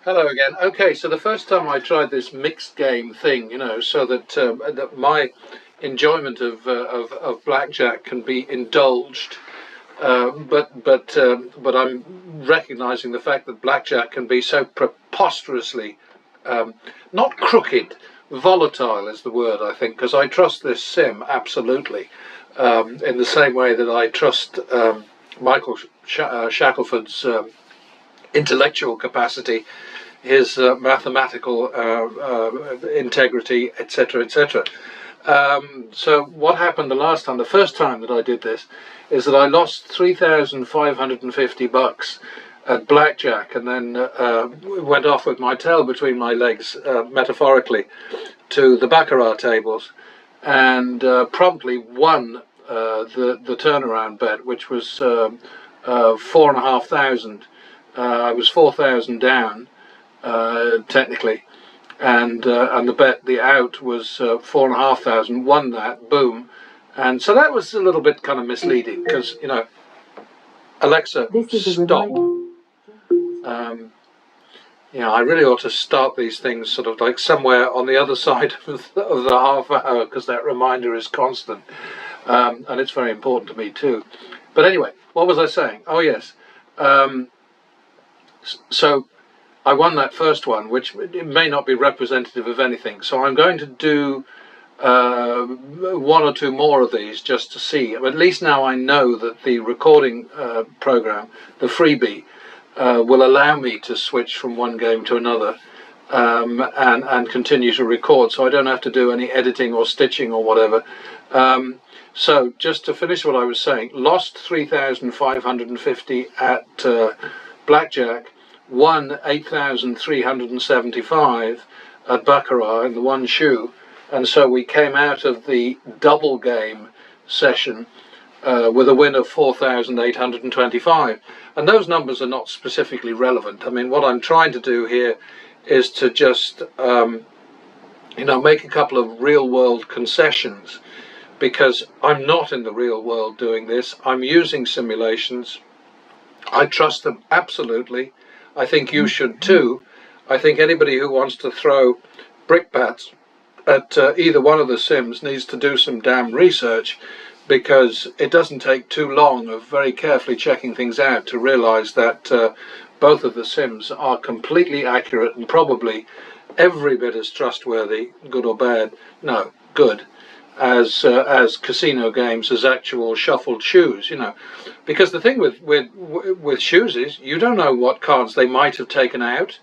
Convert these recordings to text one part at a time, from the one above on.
Hello again. Okay, so the first time I tried this mixed game thing, so that my enjoyment of blackjack can be indulged, but I'm recognizing the fact that blackjack can be so preposterously not crooked, volatile is the word, I think, because I trust this sim absolutely, in the same way that I trust Michael Shackelford's intellectual capacity, his mathematical integrity, etc., etc. So what happened the first time that I did this, is that I lost $3,550 at blackjack, and then went off with my tail between my legs, metaphorically, to the baccarat tables, and promptly won the turnaround bet, which was 4,500. I was 4,000 down, technically, and the out was 4,500. Won that, boom, and so that was a little bit kind of misleading because Alexa, stop. I really ought to start these things sort of like somewhere on the other side of the half hour, because that reminder is constant, and it's very important to me too. But anyway, what was I saying? Oh yes, so I won that first one, which it may not be representative of anything. So I'm going to do one or two more of these just to see. At least now I know that the recording program, the freebie, will allow me to switch from one game to another, and continue to record, so I don't have to do any editing or stitching or whatever. So just to finish what I was saying, lost 3,550 at blackjack, won 8,375 at baccarat in the one shoe, and so we came out of the double game session with a win of 4,825. And those numbers are not specifically relevant. I mean, what I'm trying to do here is to just make a couple of real world concessions, because I'm not in the real world doing this. I'm using simulations. I trust them absolutely. I think you should too. I think anybody who wants to throw brickbats at either one of the sims needs to do some damn research, because it doesn't take too long of very carefully checking things out to realize that both of the sims are completely accurate and probably every bit as trustworthy, good or bad, no, good, as casino games, as actual shuffled shoes, because the thing with shoes is you don't know what cards they might have taken out.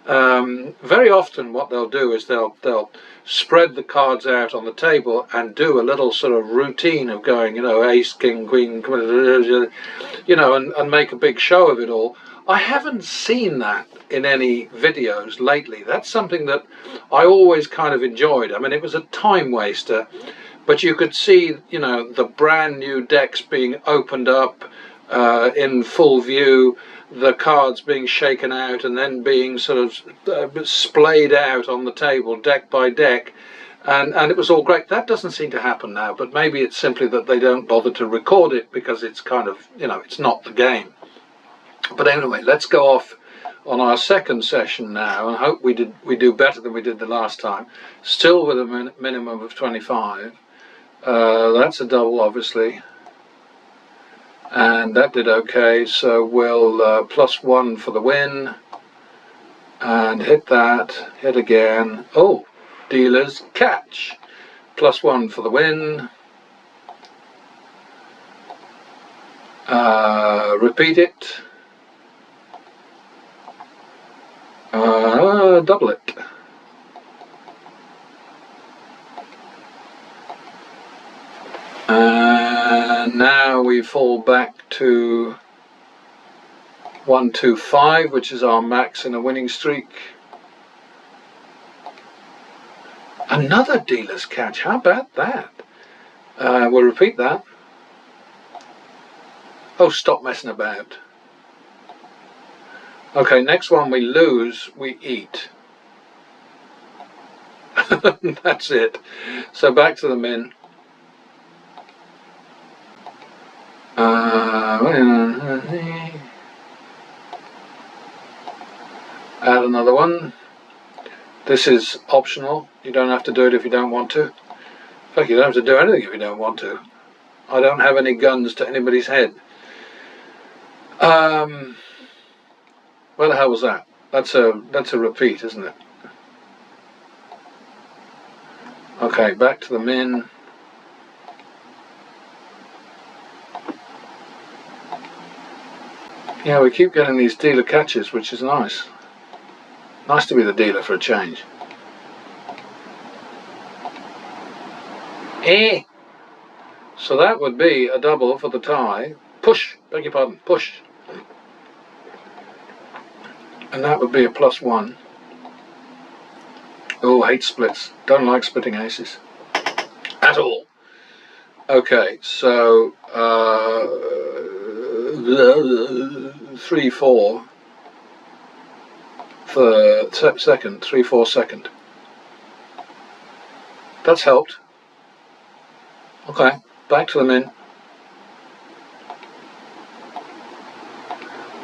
Very often what they'll do is they'll spread the cards out on the table and do a little sort of routine of going, ace, king, queen, and make a big show of it all. I haven't seen that in any videos lately. That's something that I always kind of enjoyed. I mean, it was a time waster, but you could see, the brand new decks being opened up in full view, the cards being shaken out and then being sort of splayed out on the table, deck by deck, and it was all great. That doesn't seem to happen now, but maybe it's simply that they don't bother to record it because it's kind of, it's not the game. But anyway, let's go off on our second session now, and hope we do better than we did the last time. Still with a minimum of 25. That's a double, obviously, and that did okay, so we'll +1 for the win, and hit that, hit again. Oh, dealer's catch, +1 for the win, repeat it, double it. And now we fall back to 125, which is our max in a winning streak. Another dealer's catch, how about that? We'll repeat that. Oh, stop messing about. Okay, next one we lose, we eat. That's it. So back to the min. Add another one. This is optional. You don't have to do it if you don't want to. In fact, you don't have to do anything if you don't want to. I don't have any guns to anybody's head. Where the hell was that? That's a repeat, isn't it? Okay, back to the min. Yeah, we keep getting these dealer catches, which is nice. Nice to be the dealer for a change. So that would be a double for the tie. Push, beg your pardon, push. And that would be a +1. Oh, hate splits. Don't like splitting aces. At all. Okay, so 3-4 for second, 3-4 second. That's helped. Okay, back to the min.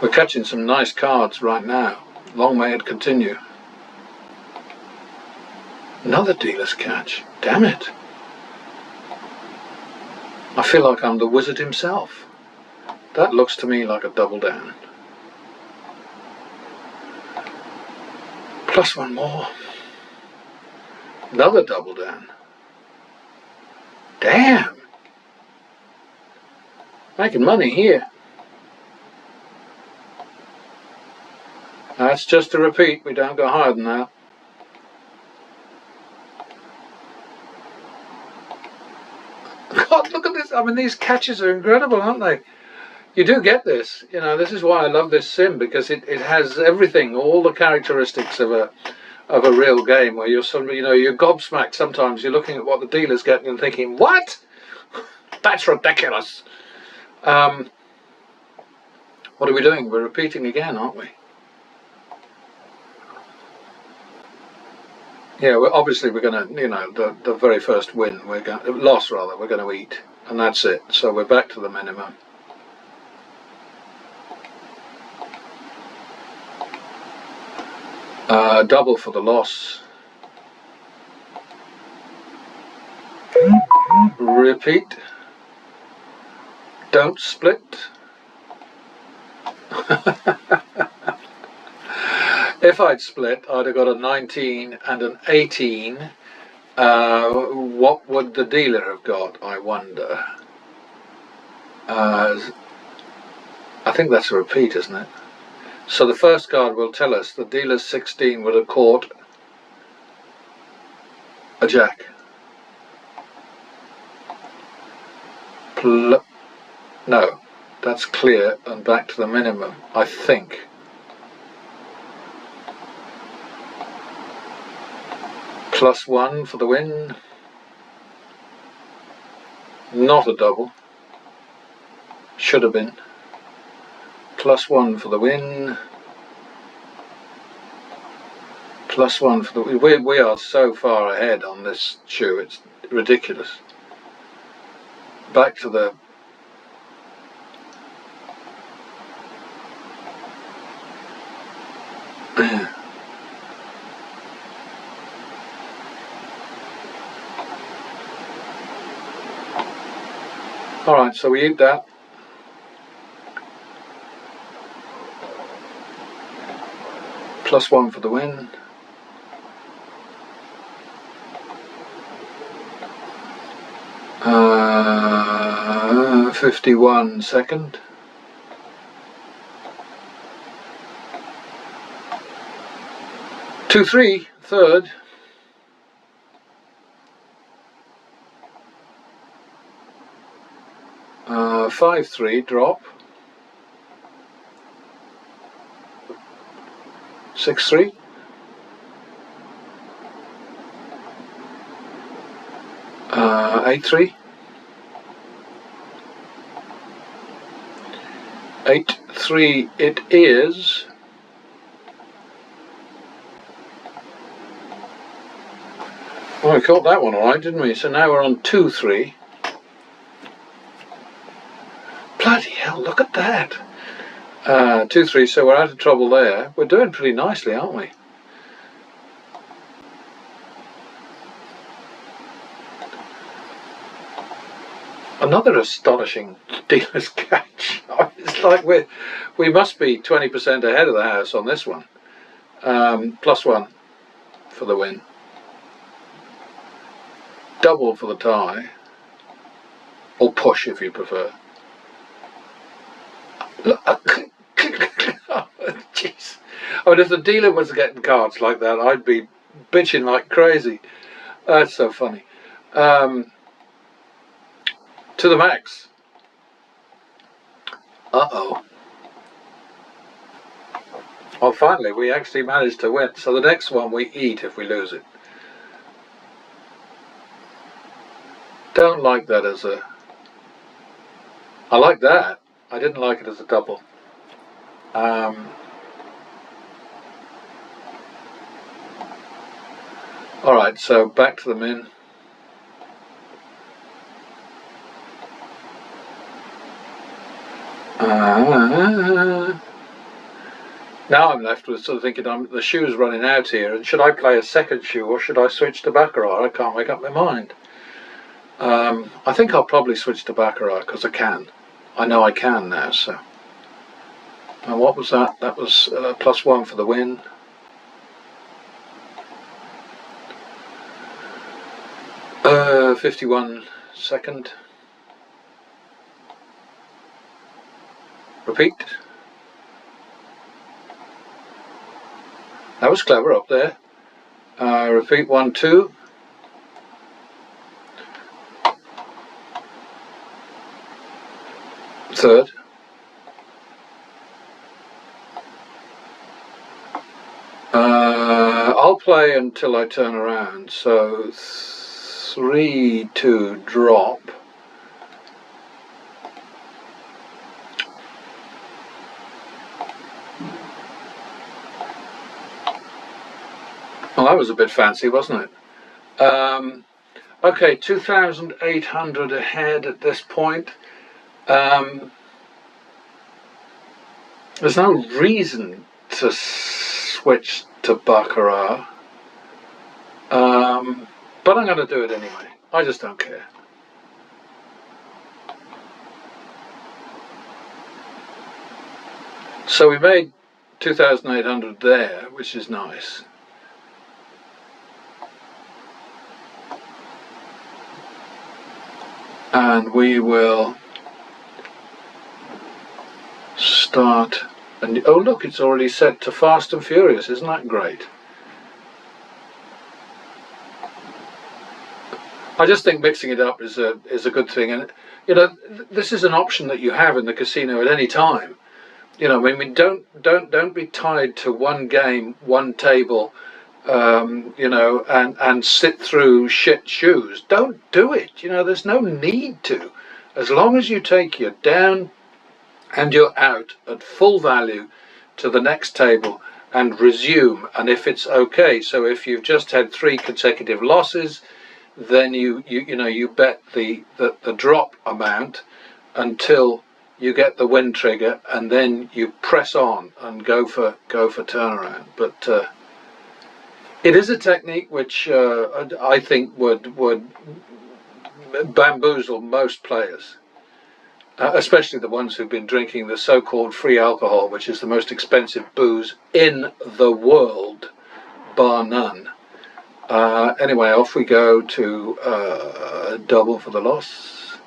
We're catching some nice cards right now. Long may it continue. Another dealer's catch. Damn it. I feel like I'm the wizard himself. That looks to me like a double down. +1 more. Another double down. Damn. Making money here. That's just a repeat. We don't go higher than that. God, look at this. I mean, these catches are incredible, aren't they? You do get this. You know, this is why I love this sim, because it has everything, all the characteristics of a real game, where you're suddenly, you know, you're gobsmacked sometimes. You're looking at what the dealer's getting and thinking, what? That's ridiculous. What are we doing? We're repeating again, aren't we? Yeah, well, obviously we're going to, you know, the very first win, loss rather, we're going to eat, and that's it. So we're back to the minimum. Double for the loss. Repeat. Don't split. If I'd split, I'd have got a 19 and an 18. What would the dealer have got, I wonder? I think that's a repeat, isn't it? So the first card will tell us the dealer's 16 would have caught a jack. No, that's clear and back to the minimum, I think. +1 for the win. Not a double. Should have been. +1 for the win. +1 for the win. We are so far ahead on this shoe, it's ridiculous. Back to the Alright, so we eat that. +1 for the win. Uh, 51 second. Two, three, third. Uh, 5-3 drop. 6-3. Uh, 8-3. 8-3 it is. Well, we caught that one all right, didn't we? So now we're on 2-3. Bloody hell, look at that. 2-3, so we're out of trouble there. We're doing pretty nicely, aren't we? Another astonishing dealer's catch. It's like we must be 20% ahead of the house on this one. +1 for the win. Double for the tie. Or push if you prefer. Oh, jeez. I mean, if the dealer was getting cards like that, I'd be bitching like crazy. That's so funny. To the max. Uh-oh. Well, finally, we actually managed to win. So the next one we eat if we lose it. Don't like that as a... I like that. I didn't like it as a double. Alright, so back to the min. Now I'm left with sort of thinking the shoe's running out here, and should I play a second shoe or should I switch to baccarat? I can't make up my mind. I think I'll probably switch to baccarat because I can. I know I can now, so. And what was that? That was +1 for the win. Uh, 51 second. Repeat. That was clever up there. Repeat 1, 2. Third. I'll play until I turn around. So 3, 2, drop. Well, that was a bit fancy, wasn't it? Okay, 2,800 ahead at this point. There's no reason to switch to baccarat, but I'm going to do it anyway. I just don't care. So we made 2,800 there, which is nice. And we will start. And oh look, it's already set to Fast and Furious. Isn't that great? I just think mixing it up is a good thing, and you know, this is an option that you have in the casino at any time. You know, I mean, don't be tied to one game, one table, you know, and sit through shit shoes. Don't do it. You know, there's no need to. As long as you take your down and you're out at full value to the next table and resume, and if it's okay. So if you've just had 3 consecutive losses, then you bet the drop amount until you get the win trigger, and then you press on and go for turnaround. But it is a technique which I think would bamboozle most players. Especially the ones who've been drinking the so-called free alcohol, which is the most expensive booze in the world, bar none. Anyway, off we go to double for the loss.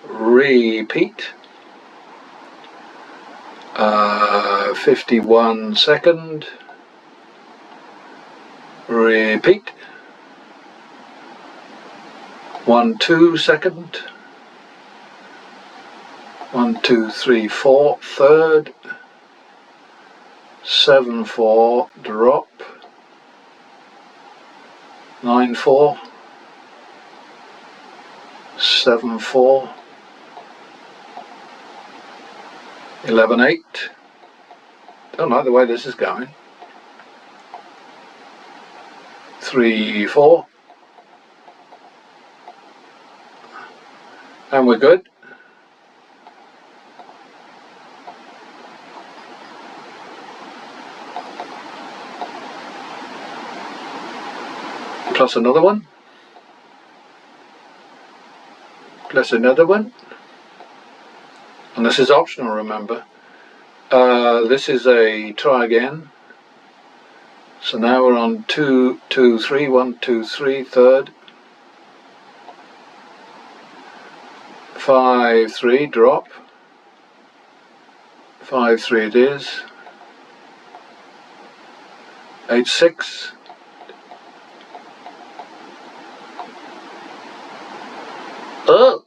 Repeat. 51 second. Repeat. 1, 2 second. 1, 2, 3, 4 third. 7, 4 drop. 9, 4. 7, 4. 11, 8. Don't like the way this is going. 3, 4. And we're good. plus another one, plus another one, and this is optional, remember. This is a try again. So now we're on 2, 2, 3, 1, 2, 3, third, 5, 3, drop, 5, 3 it is, 8, 6, oh,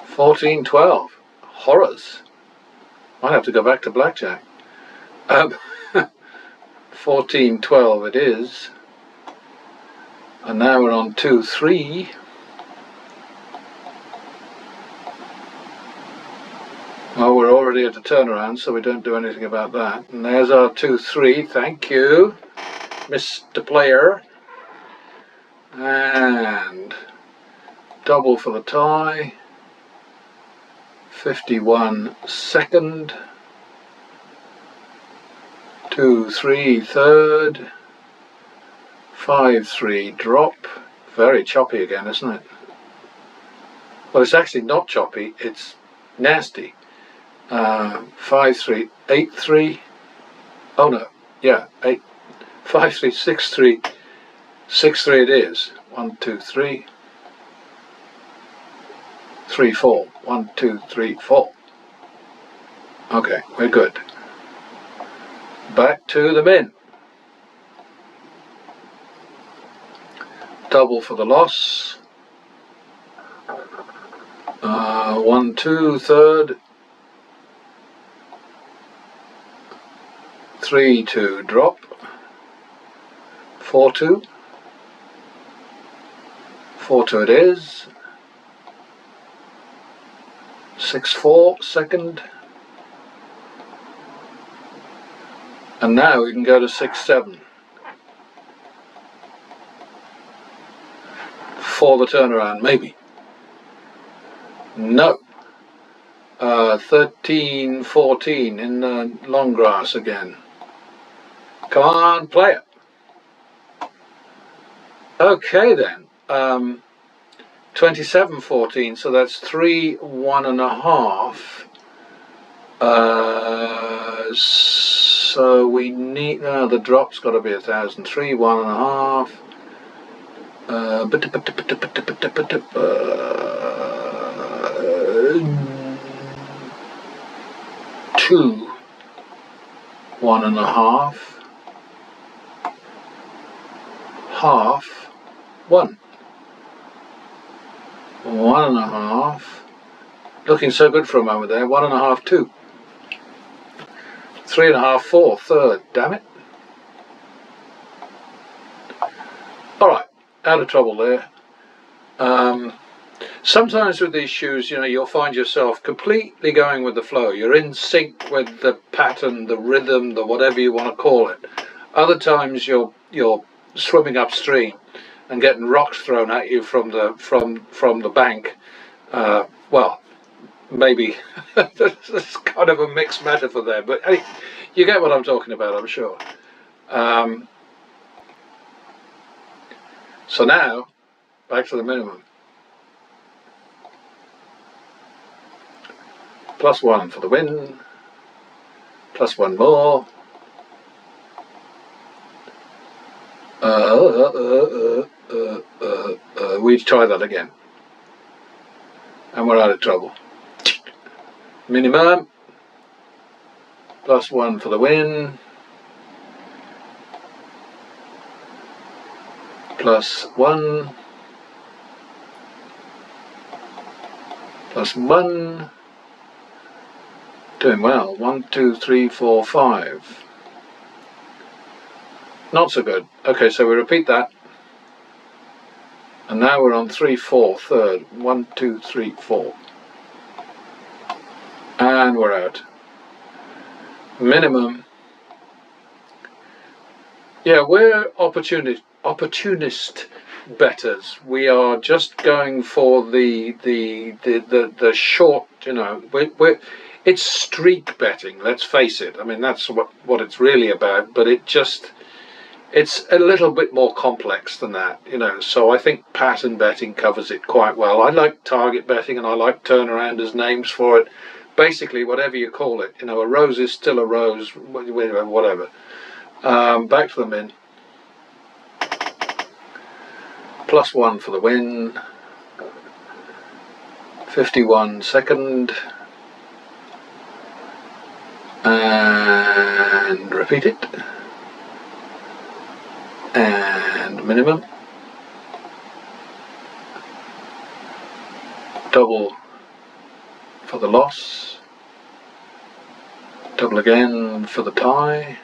14, 12, horrors, might have to go back to blackjack. 14, 12 it is, and now we're on 2, 3, well, we're already at a turnaround, so we don't do anything about that, and there's our 2, 3, thank you, Mr. Player, and double for the tie, 51 second, 2, 3 third, 5, 3 drop. Very choppy again, isn't it? Well, it's actually not choppy, it's nasty. 5, 3, 8, 3. Oh no, yeah, 8, 5, 3, 6, 3, 6, 3 it is. 1, 2, 3, 3, 4. 1, 2, 3, 4. Okay, we're good. Back to the min. Double for the loss. 1, 2 third. 3, 2 drop. 4, 2. 4, 2 it is. 6, 4 second. And now we can go to 6, 7 for the turnaround, maybe. No. 13, 14 in the long grass again. Come on, play it. Okay then. 27, 14, so that's 3, 1.5. So we need, the drop's got to be 1,000. 3, 1.5. 2, 1.5. Half, 1. 1.5. Looking so good for a moment there. 1.5, 2. 3.5, 4, third, damn it. Alright, out of trouble there. Sometimes with these shoes, you know, you'll find yourself completely going with the flow. You're in sync with the pattern, the rhythm, the whatever you want to call it. Other times you're swimming upstream and getting rocks thrown at you from the bank. Well, maybe that's kind of a mixed metaphor there, but you get what I'm talking about, I'm sure. So now, back to the minimum. +1 for the win, +1 more. We try that again. And we're out of trouble. Minimum, +1 for the win, +1, +1. Doing well. 1, 2, 3, 4, 5. Not so good. Okay, so we repeat that. And now we're on 3, 4, third. 1, 2, 3, 4. And we're out. Minimum. Yeah, we're opportunist bettors. We are just going for the short, you know, it's streak betting, let's face it. I mean, that's what it's really about, but It's a little bit more complex than that, you know, so I think pattern betting covers it quite well. I like target betting and I like turnarounders names for it. Basically, whatever you call it, you know, a rose is still a rose, whatever. Back to the min. +1 for the win. 51 second. And repeat it. And minimum. Double for the loss. Double again for the tie.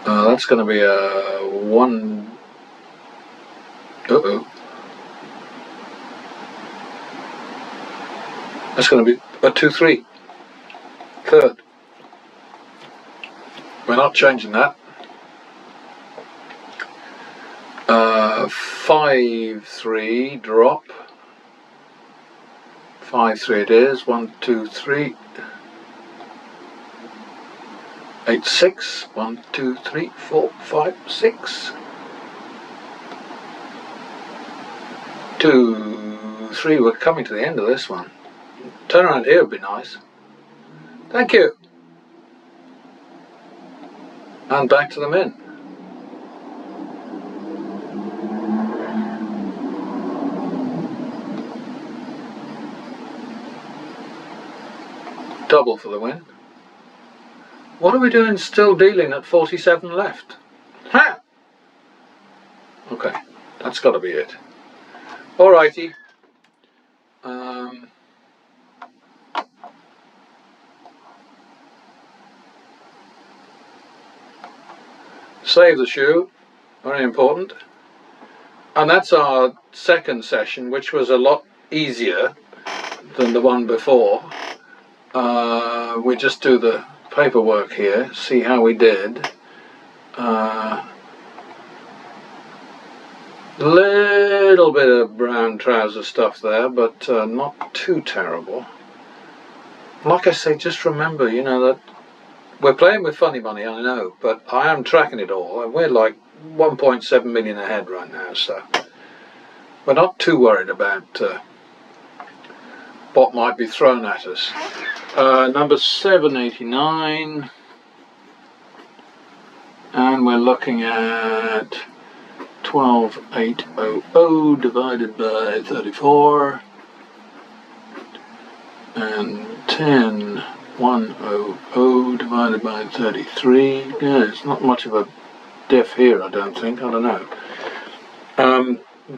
That's going to be a 1. That's going to be a 2-3. Third. We're not changing that. 5-3 drop. 5-3 it is. 1, 2, 3. 8-6. 1, 2, 3, 4, 5, 6. 2, 3. We're coming to the end of this one. Turn around here would be nice. Thank you. And back to the min. Double for the win. What are we doing still dealing at 47 left? Ha! Okay, that's got to be it. Alrighty. Save the shoe, very important. And that's our second session, which was a lot easier than the one before. We just do the paperwork here, see how we did. Little bit of brown trouser stuff there, but not too terrible. Like I say, just remember, you know, that we're playing with funny money, I know, but I am tracking it all, and we're like 1.7 million ahead right now, so we're not too worried about what might be thrown at us. Number 789, and we're looking at 12,800 divided by 34, and 10,100 divided by 33. Yeah, it's not much of a diff here, I don't think. I don't know.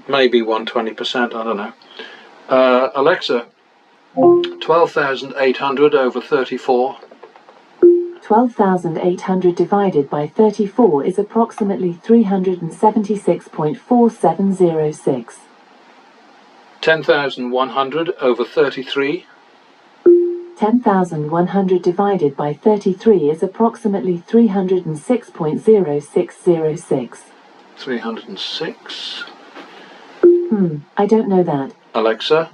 Maybe 120%, I don't know. Alexa, 12,800 over 34. 12,800 divided by 34 is approximately 376.4706. 10,100 over 33. 10,100 divided by 33 is approximately 306.0606. 306. I don't know that. Alexa,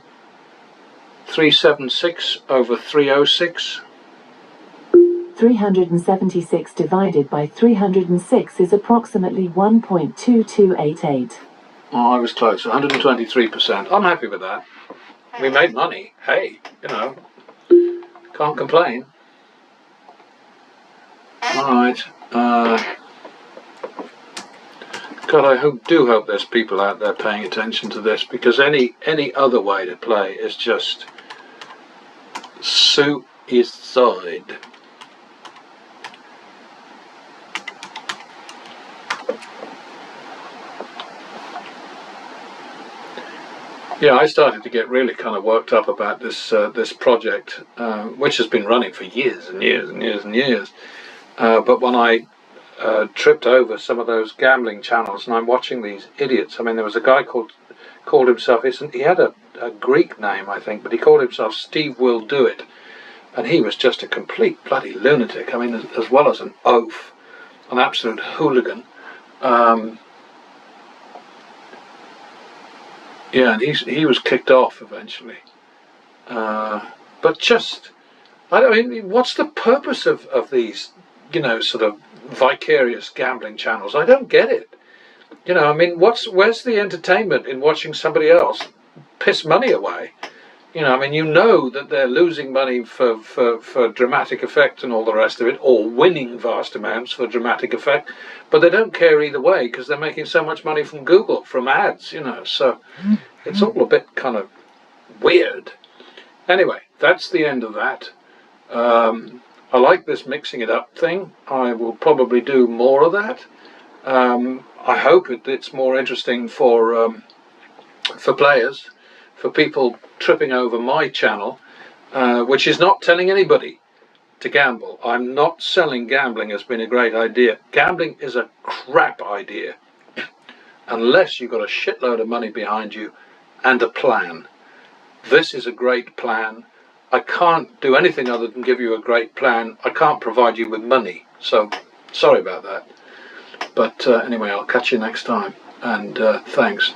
376 over 306. 376 divided by 306 is approximately 1.2288. Oh, I was close, 123%. I'm happy with that. We made money. Hey, you know, can't complain. Alright. God, I do hope there's people out there paying attention to this, because any other way to play is just suicide. Yeah, I started to get really kind of worked up about this this project, which has been running for years and years and years and years. But when I tripped over some of those gambling channels, and I'm watching these idiots. I mean, there was a guy called himself. He had a Greek name, I think, but he called himself Steve Will Do It, and he was just a complete bloody lunatic. I mean, as well as an oaf, an absolute hooligan. Yeah, and he was kicked off eventually. But just, I mean, what's the purpose of these, you know, sort of vicarious gambling channels. I don't get it. You know, I mean, where's the entertainment in watching somebody else piss money away? You know, I mean, you know that they're losing money for dramatic effect and all the rest of it, or winning vast amounts for dramatic effect, but they don't care either way because they're making so much money from Google, from ads, you know, so it's all a bit kind of weird. Anyway, that's the end of that. I like this mixing it up thing. I will probably do more of that. I hope it's more interesting for players, for people tripping over my channel, which is not telling anybody to gamble. I'm not selling gambling as being a great idea. Gambling is a crap idea unless you've got a shitload of money behind you and a plan. This is a great plan. I can't do anything other than give you a great plan. I can't provide you with money, so sorry about that. But anyway, I'll catch you next time, and thanks.